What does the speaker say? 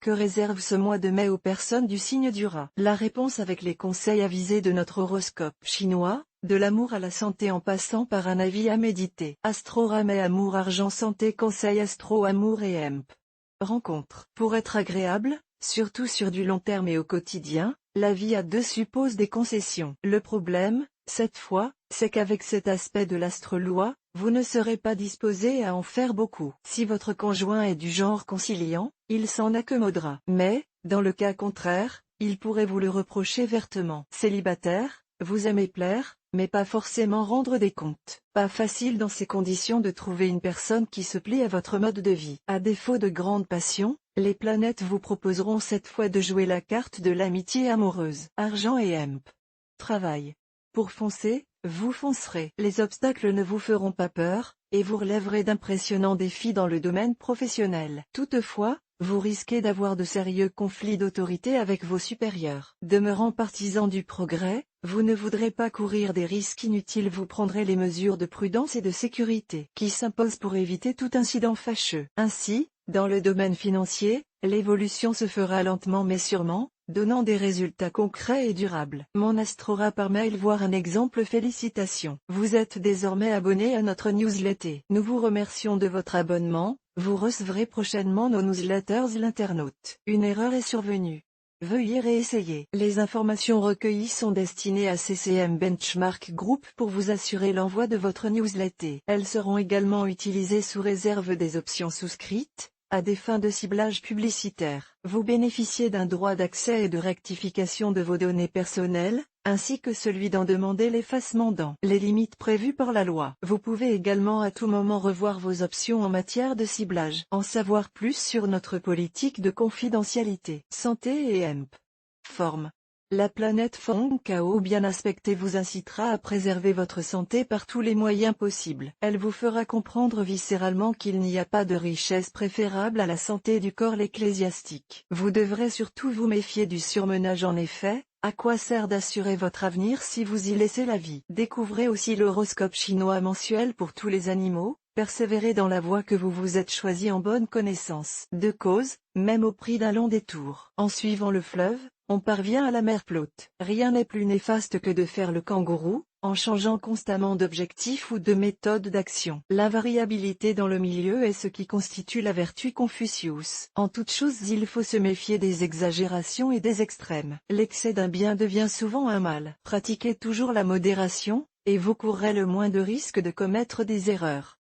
Que réserve ce mois de mai aux personnes du signe du rat? La réponse avec les conseils avisés de notre horoscope chinois, de l'amour à la santé en passant par un avis à méditer. Astro Mai amour argent santé conseil astro amour et emp. Rencontre. Pour être agréable, surtout sur du long terme et au quotidien, la vie à deux suppose des concessions. Le problème, cette fois, c'est qu'avec cet aspect de l'astre-loi, vous ne serez pas disposé à en faire beaucoup. Si votre conjoint est du genre conciliant, il s'en accommodera. Mais, dans le cas contraire, il pourrait vous le reprocher vertement. Célibataire, vous aimez plaire, mais pas forcément rendre des comptes. Pas facile dans ces conditions de trouver une personne qui se plie à votre mode de vie. À défaut de grande passion, les planètes vous proposeront cette fois de jouer la carte de l'amitié amoureuse. Argent et emp. Travail. Pour foncer, vous foncerez. Les obstacles ne vous feront pas peur, et vous relèverez d'impressionnants défis dans le domaine professionnel. Toutefois, vous risquez d'avoir de sérieux conflits d'autorité avec vos supérieurs. Demeurant partisan du progrès, vous ne voudrez pas courir des risques inutiles, vous prendrez les mesures de prudence et de sécurité qui s'imposent pour éviter tout incident fâcheux. Ainsi, dans le domaine financier, l'évolution se fera lentement mais sûrement, donnant des résultats concrets et durables. Mon Astrora par mail voir un exemple. Félicitations. Vous êtes désormais abonné à notre newsletter. Nous vous remercions de votre abonnement, vous recevrez prochainement nos newsletters. L'internaute. Une erreur est survenue. Veuillez réessayer. Les informations recueillies sont destinées à CCM Benchmark Group pour vous assurer l'envoi de votre newsletter. Elles seront également utilisées sous réserve des options souscrites, à des fins de ciblage publicitaire. Vous bénéficiez d'un droit d'accès et de rectification de vos données personnelles, ainsi que celui d'en demander l'effacement dans les limites prévues par la loi. Vous pouvez également à tout moment revoir vos options en matière de ciblage. En savoir plus sur notre politique de confidentialité. Santé et emp. Forme. La planète Feng Kao bien aspectée vous incitera à préserver votre santé par tous les moyens possibles. Elle vous fera comprendre viscéralement qu'il n'y a pas de richesse préférable à la santé du corps ecclésiastique. Vous devrez surtout vous méfier du surmenage en effet. À quoi sert d'assurer votre avenir si vous y laissez la vie? Découvrez aussi l'horoscope chinois mensuel pour tous les animaux. Persévérez dans la voie que vous vous êtes choisie en bonne connaissance de cause, même au prix d'un long détour. En suivant le fleuve, on parvient à la mer Plaute. Rien n'est plus néfaste que de faire le kangourou, en changeant constamment d'objectif ou de méthode d'action. L'invariabilité dans le milieu est ce qui constitue la vertu Confucius. En toute chose il faut se méfier des exagérations et des extrêmes. L'excès d'un bien devient souvent un mal. Pratiquez toujours la modération, et vous courrez le moins de risques de commettre des erreurs.